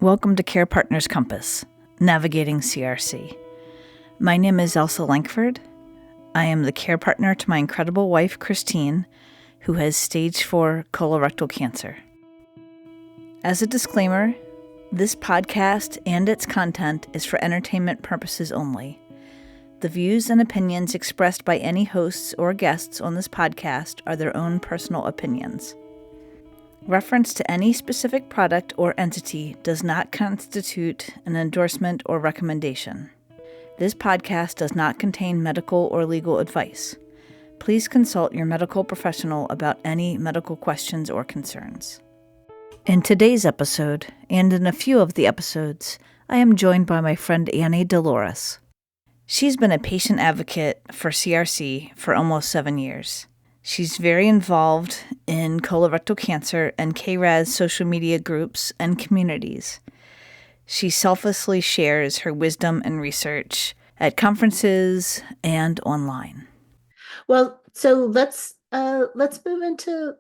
Welcome to Care Partners Compass, Navigating CRC. My name is Elsa Lankford. I am the care partner to my incredible wife, Kristine, who has stage 4 colorectal cancer. As a disclaimer, this podcast and its content is for entertainment purposes only. The views and opinions expressed by any hosts or guests on this podcast are their own personal opinions. Reference to any specific product or entity does not constitute an endorsement or recommendation. This podcast does not contain medical or legal advice. Please consult your medical professional about any medical questions or concerns. In today's episode, and in a few of the episodes, I am joined by my friend Annie Delores. She's been a patient advocate for CRC for almost 7 years. She's very involved in colorectal cancer and KRAS social media groups and communities. She selflessly shares her wisdom and research at conferences and online. Well, so let's move into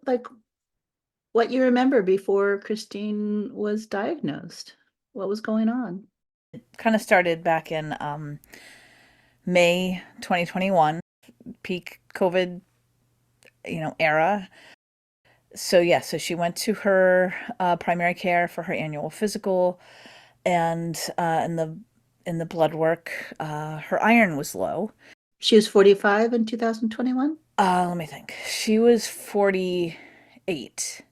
what you remember before Kristine was diagnosed. What was going on? It kind of started back in May 2021, peak COVID era. So she went to her primary care for her annual physical, and in the blood work, her iron was low. She was 45 in 2021? Let me think. She was 48.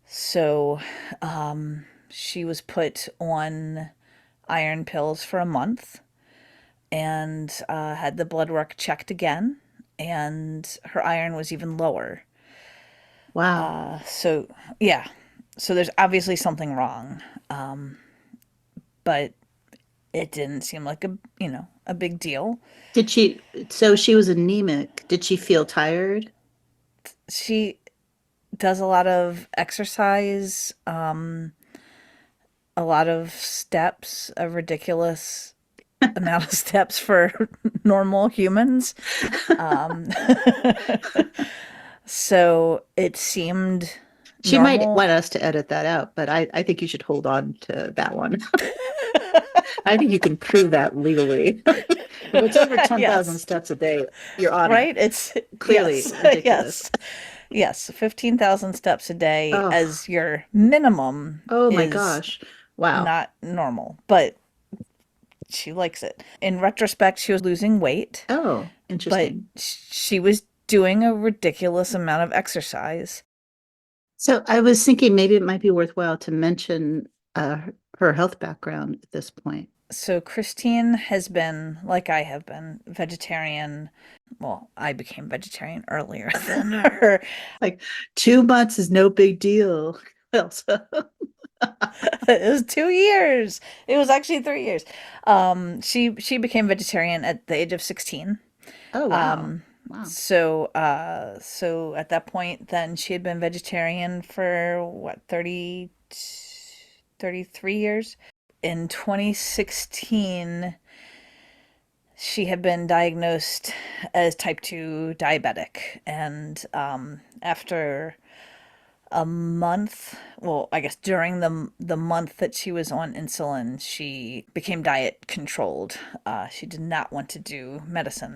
So she was put on iron pills for a month and had the blood work checked again, and her iron was even lower. Wow. So there's obviously something wrong, but it didn't seem like a big deal. So she was anemic. Did she feel tired? She does a lot of exercise, a lot of steps, a ridiculous amount of steps for normal humans. So it seemed She normal. might want us to edit that out, but I think you should hold on to that one. I think you can prove that legally. If it's over 10,000 steps a day, you're on right? it. It's clearly ridiculous. Yes, 15,000 steps a day as your minimum. Oh my gosh. Wow. Not normal, but she likes it. In retrospect, she was losing weight. Oh, interesting. But she was doing a ridiculous amount of exercise. So I was thinking maybe it might be worthwhile to mention her health background at this point. So Kristine has been, like I have been, vegetarian. Well, I became vegetarian earlier than her. 2 months is no big deal, Elsa. It was 2 years. It was actually 3 years. She became vegetarian at the age of 16. Oh, wow. Wow. So at that point, then she had been vegetarian for 33 years. In 2016, she had been diagnosed as type 2 diabetic. And after a month, I guess during the month that she was on insulin, she became diet controlled. She did not want to do medicine.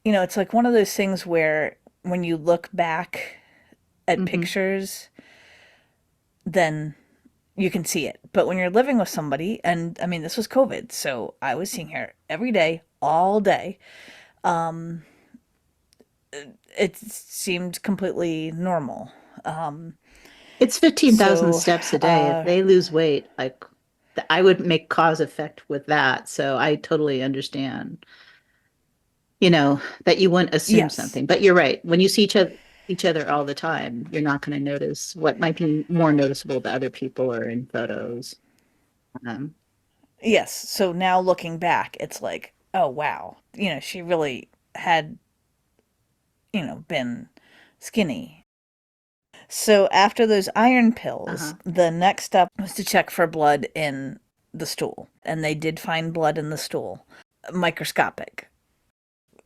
It's like one of those things where when you look back at pictures, then you can see it. But when you're living with somebody, and I mean, this was COVID, so I was seeing her every day, all day. It seemed completely normal. It's 15,000 steps a day. If they lose weight, I would make cause effect with that. So I totally understand, that you wouldn't assume something. But you're right. When you see each other all the time, you're not going to notice what might be more noticeable to other people or in photos. Yes. So now looking back, it's like, oh, wow. She really had, been skinny. So after those iron pills, the next step was to check for blood in the stool. And they did find blood in the stool, microscopic.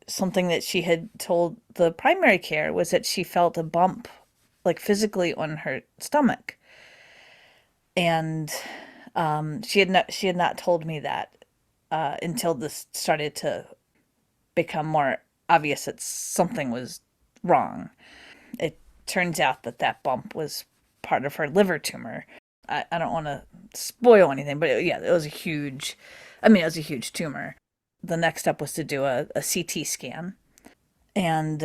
Something that she had told the primary care was that she felt a bump, like physically on her stomach. And she had not told me that until this started to become more obvious that something was wrong. It turns out that that bump was part of her liver tumor. I don't want to spoil anything, but it was a huge, it was a huge tumor. The next step was to do a CT scan. And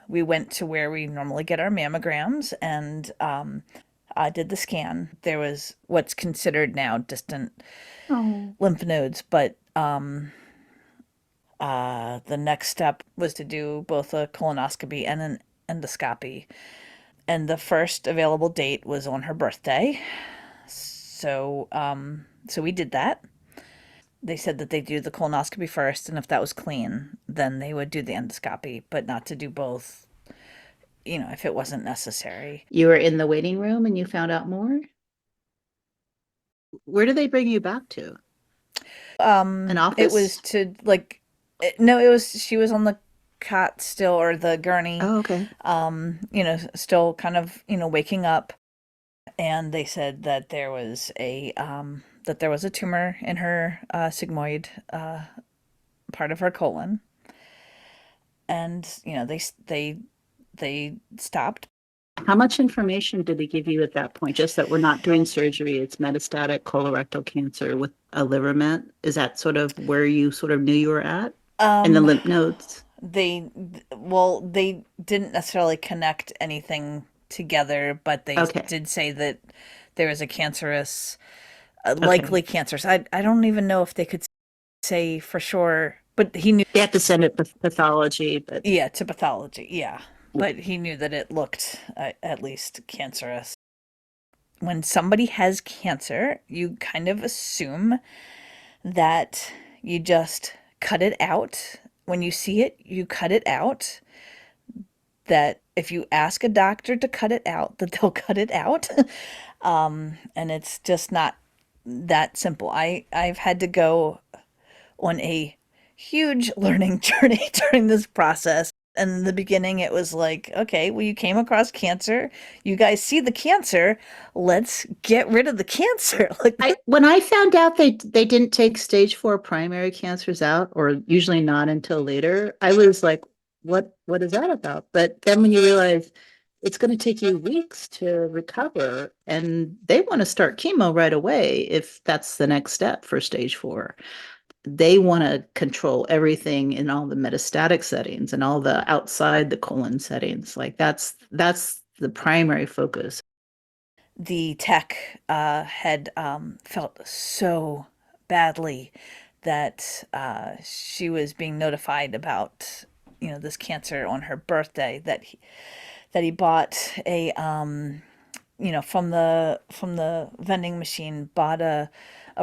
we went to where we normally get our mammograms, and I did the scan. There was what's considered now distant lymph nodes, but the next step was to do both a colonoscopy and an endoscopy. And the first available date was on her birthday. So we did that. They said that they do the colonoscopy first, and if that was clean, then they would do the endoscopy, but not to do both, if it wasn't necessary. You were in the waiting room and you found out more? Where did they bring you back to? An office? It was to no, it was she was on the cot still, or the gurney. Oh, okay. Still kind of, waking up, and they said that there was a tumor in her sigmoid part of her colon, and they stopped. How much information did they give you at that point? Just that we're not doing surgery, it's metastatic colorectal cancer with a liver met? Is that sort of where you sort of knew you were at? In the lymph nodes? They didn't necessarily connect anything together, but they did say that there was a cancerous, likely cancerous. I don't even know if they could say for sure, but he knew. They have to send it to pathology, but Yeah, to pathology, yeah. But he knew that it looked at least cancerous. When somebody has cancer, you kind of assume that you just cut it out. When you see it, you cut it out. That if you ask a doctor to cut it out, that they'll cut it out. And it's just not that simple. I've had to go on a huge learning journey during this process. And in the beginning, it was like, okay, well, you came across cancer. You guys see the cancer. Let's get rid of the cancer. When I found out they didn't take stage 4 primary cancers out, or usually not until later, I was like, what is that about? But then when you realize it's going to take you weeks to recover, and they want to start chemo right away if that's the next step for stage 4. They want to control everything in all the metastatic settings and all the outside the colon settings. Like that's the primary focus. The tech had felt so badly that she was being notified about this cancer on her birthday, that he bought a from the vending machine, bought a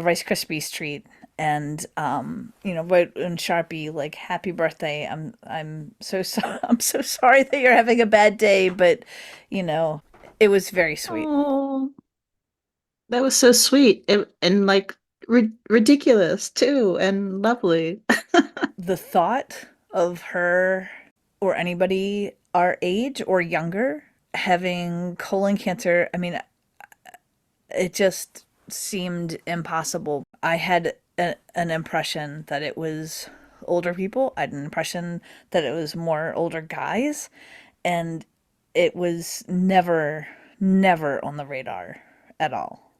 Rice Krispies treat, and wrote in Sharpie like "Happy birthday." I'm so sorry. I'm so sorry that you're having a bad day, but it was very sweet. Oh, that was so sweet, and like ridiculous too, and lovely. The thought of her or anybody our age or younger having colon cancer, it just seemed impossible. I had an impression that it was older people. I had an impression that it was more older guys, and it was never on the radar at all.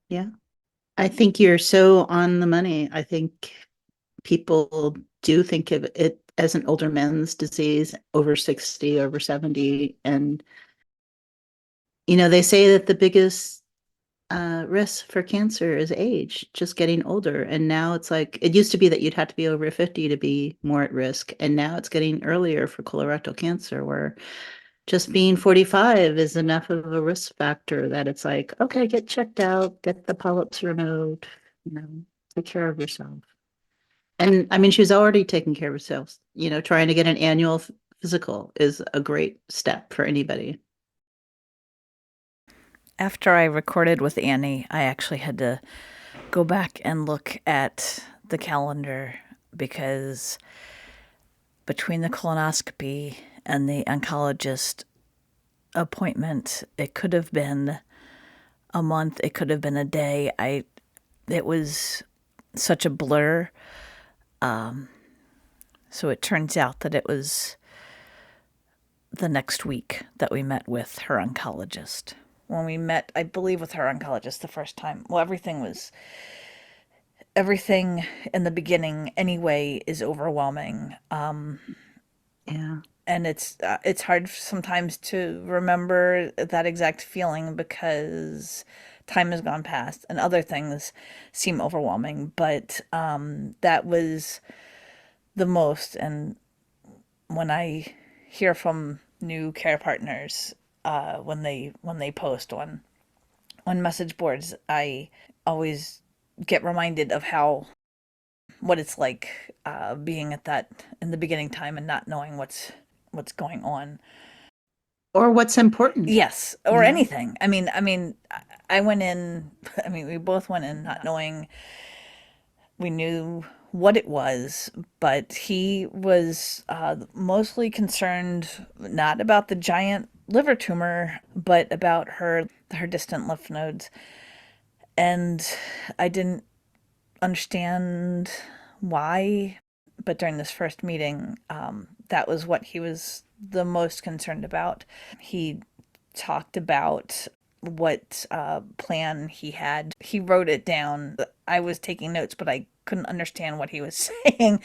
Yeah. I think you're so on the money. I think people do think of it as an older men's disease, over 60, over 70. And, they say that the biggest risk for cancer is age, just getting older. And now it's like, it used to be that you'd have to be over 50 to be more at risk. And now it's getting earlier for colorectal cancer, where just being 45 is enough of a risk factor that it's like, okay, get checked out, get the polyps removed, take care of yourself. And she was already taking care of herself. Trying to get an annual physical is a great step for anybody. After I recorded with Annie, I actually had to go back and look at the calendar, because between the colonoscopy and the oncologist appointment, it could have been a month. It could have been a day. It was such a blur. So it turns out that it was the next week that we met with her oncologist. When we met, I believe, with her oncologist the first time, well, everything in the beginning anyway is overwhelming. Yeah. And it's hard sometimes to remember that exact feeling because time has gone past and other things seem overwhelming. But that was the most. And when I hear from new care partners, when they post on message boards, I always get reminded of what it's like being at that in the beginning time and not knowing what's going on. Or what's important, Yes, you or know? anything. I went in. I mean, we both went in not knowing. We knew what it was, but he was mostly concerned not about the giant liver tumor, but about her distant lymph nodes. And I didn't understand why, but during this first meeting, that was what he was the most concerned about. He talked about what plan he had. He wrote it down. I was taking notes, but I couldn't understand what he was saying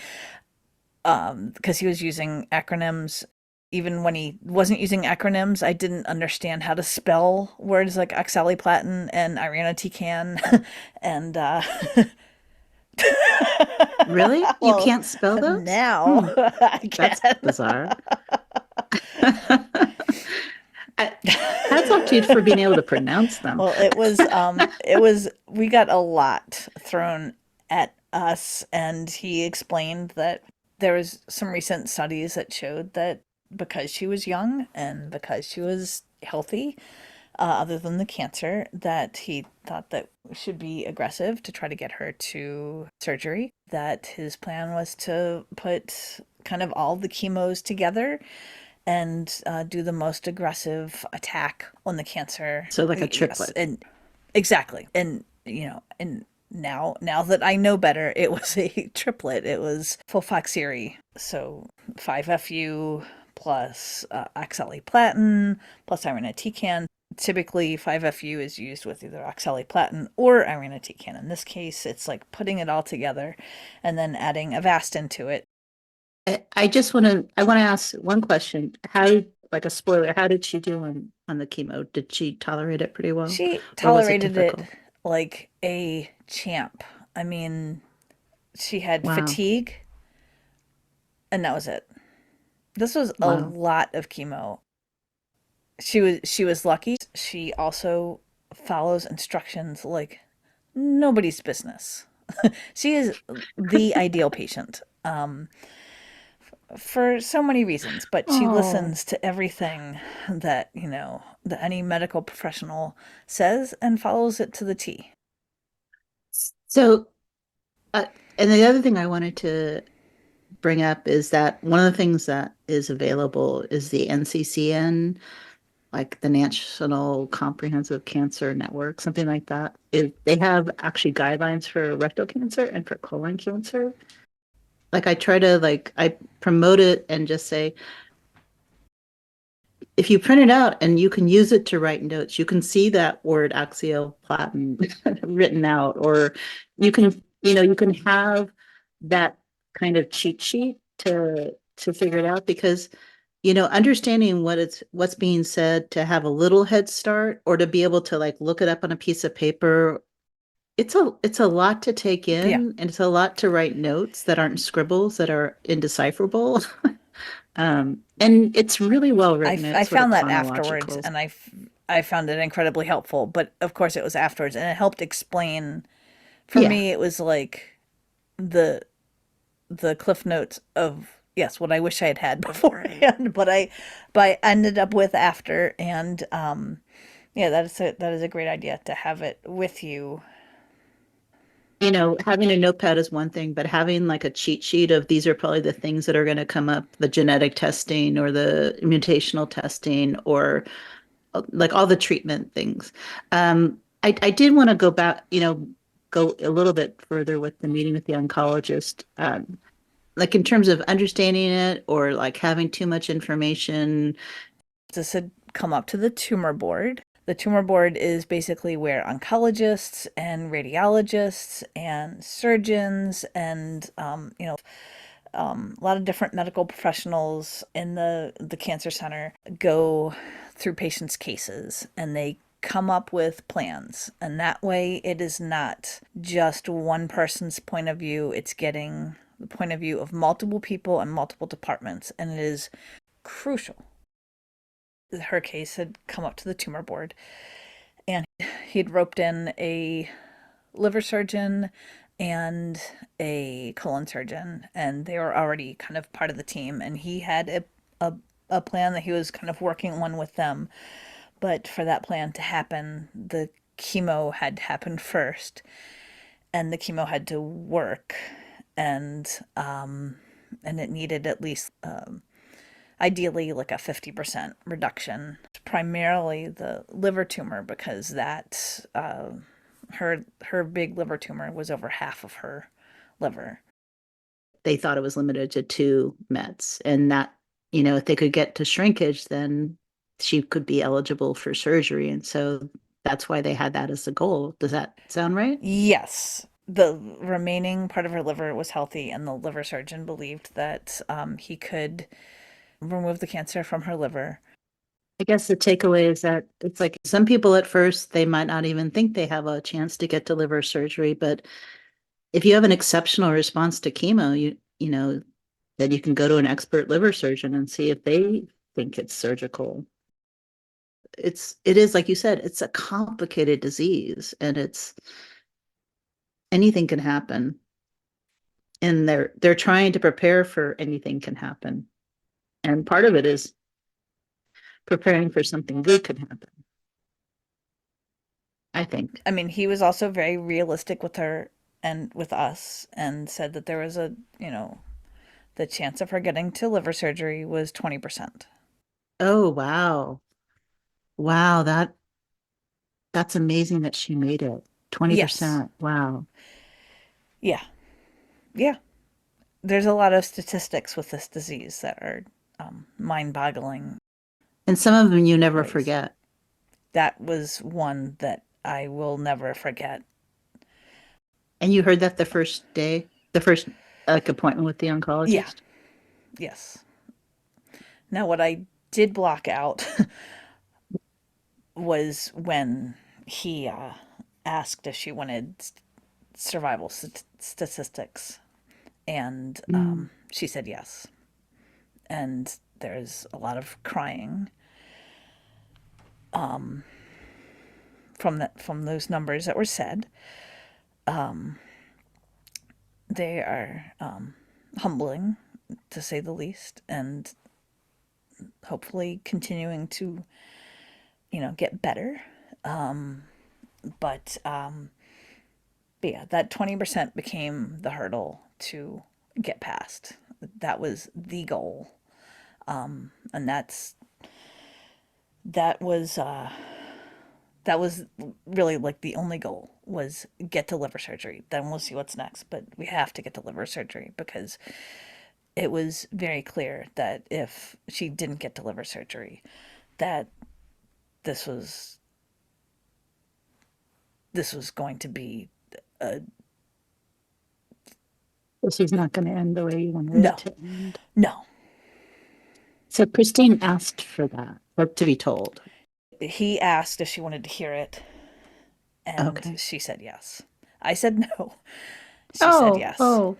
because he was using acronyms. Even when he wasn't using acronyms, I didn't understand how to spell words like oxaliplatin and irinotecan. And Really? You well, can't spell those? now I That's can. bizarre. Hats off to you for being able to pronounce them. Well, we got a lot thrown at us, and he explained that there was some recent studies that showed that because she was young and because she was healthy, other than the cancer, that he thought that we should be aggressive to try to get her to surgery. That his plan was to put kind of all the chemos together and do the most aggressive attack on the cancer. So like a Yes, triplet. and exactly, and and now that I know better, it was a triplet. It was sulfoxyri, so 5-FU plus oxaliplatin plus irinotecan. Typically, 5-FU is used with either oxaliplatin or irinotecan. In this case, it's like putting it all together and then adding Avastin to it. I want to ask one question. Like a spoiler, how did she do on the chemo? Did she tolerate it pretty well? She Or was it tolerated it difficult? like a champ. I mean, she had Wow. fatigue, and that was it. This was a Wow. lot of chemo. She was lucky. She also follows instructions like nobody's business. She is the ideal patient for so many reasons, but she Oh. listens to everything that, that any medical professional says and follows it to the T. So, uh, and the other thing I wanted to bring up is that one of the things that is available is the NCCN, like the National Comprehensive Cancer Network, something like that. They have actually guidelines for rectal cancer and for colon cancer. Like I try to I promote it and just say, if you print it out and you can use it to write notes, you can see that word oxaliplatin written out, or you can have that kind of cheat sheet to figure it out because understanding what's being said to have a little head start or to be able to like look it up on a piece of paper, it's a lot to take Yeah, in and it's a lot to write notes that aren't scribbles that are indecipherable. And it's really well I, written. I It's sort of found that afterwards, chronological. and I found it incredibly helpful. But of course, it was afterwards, and it helped explain. For Yeah, me, it was like the the cliff notes of yes, what I wish I had had beforehand, but I ended up with after, and yeah, that is a great idea to have it with you. having a notepad is one thing, but having like a cheat sheet of these are probably the things that are going to come up, the genetic testing or the mutational testing or like all the treatment things. I did want to go back, go a little bit further with the meeting with the oncologist. Like in terms of understanding it or like having too much information. This had come up to the tumor board. The tumor board is basically where oncologists and radiologists and surgeons and a lot of different medical professionals in the cancer center go through patients' cases, and they come up with plans. And that way, it is not just one person's point of view, it's getting the point of view of multiple people and multiple departments. And it is crucial. Her case had come up to the tumor board, and he'd roped in a liver surgeon and a colon surgeon, and they were already kind of part of the team. And he had a plan that he was kind of working on with them. But for that plan to happen, the chemo had happened first, and the chemo had to work, and and it needed at least ideally like a 50% reduction. Primarily the liver tumor, because that her big liver tumor was over half of her liver. They thought it was limited to two mets, and that, if they could get to shrinkage, then she could be eligible for surgery. And so that's why they had that as the goal. Does that sound right? Yes, the remaining part of her liver was healthy, and the liver surgeon believed that he could remove the cancer from her liver. I guess the takeaway is that it's like some people at first, they might not even think they have a chance to get to liver surgery, but if you have an exceptional response to chemo, then you can go to an expert liver surgeon and see if they think it's surgical. It is like you said, it's a complicated disease, and it's anything can happen. And they're trying to prepare for anything can happen. And part of it is preparing for something good can happen, I think. I mean, he was also very realistic with her and with us, and said that there was the chance of her getting to liver surgery was 20%. Oh, wow. Wow, that's amazing that she made it. Yes. 20%. Wow. Yeah. Yeah. There's a lot of statistics with this disease that are mind boggling And some of them you never ways. forget. That was one that I will never forget. And you heard that the first day, the first like appointment with the Yeah. oncologist? Yes. Now, what I did block out was when he asked if she wanted survival statistics, and Mm. she said yes. And there's a lot of crying from those numbers that were said. They are humbling, to say the least, and hopefully continuing to get better. But yeah, that 20% became the hurdle to get past. That was the goal, and that was that was really like the only goal, was get to liver surgery. Then we'll see what's next, but we have to get to liver surgery, because it was very clear that if she didn't get to liver surgery, that this was this was going to be a This is not going to end the way you wanted it no, to end. no. So Kristine asked for that, or to be told. He asked if she wanted to hear it, and Okay. she said yes. I said no. She said Oh, yes, oh,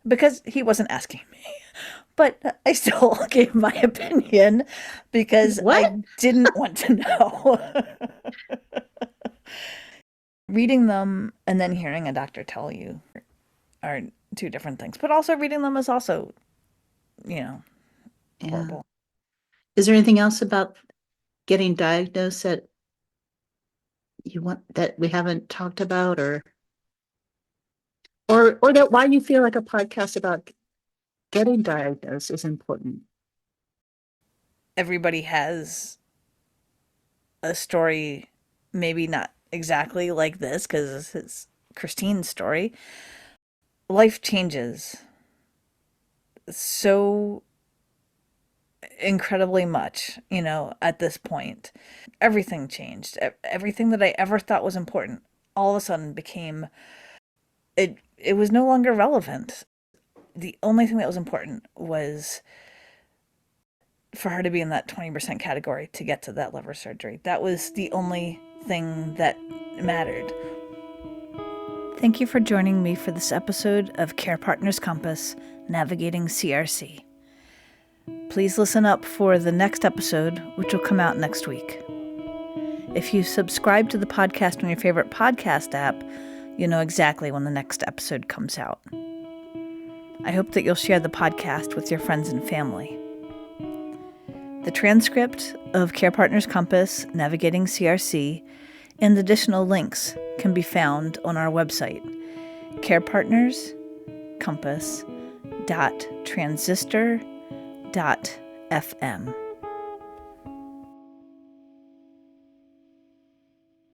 because he wasn't asking me. But I still gave my opinion because what? I didn't want to know. Reading them and then hearing a doctor tell you are two different things. But also reading them is also, you know, Yeah. horrible. Is there anything else about getting diagnosed that you want that we haven't talked about, or that why you feel like a podcast about getting diagnosed is important? Everybody has a story, maybe not exactly like this because this is Kristine's story. Life changes so incredibly much, at this point. Everything changed. Everything that I ever thought was important all of a sudden became it was no longer relevant. The only thing that was important was for her to be in that 20% category to get to that liver surgery. That was the only thing that mattered. Thank you for joining me for this episode of Care Partners Compass, Navigating CRC. Please listen up for the next episode, which will come out next week. If you subscribe to the podcast on your favorite podcast app, you know exactly when the next episode comes out. I hope that you'll share the podcast with your friends and family. The transcript of Care Partners Compass, Navigating CRC, and additional links can be found on our website, carepartnerscompass.transistor.fm.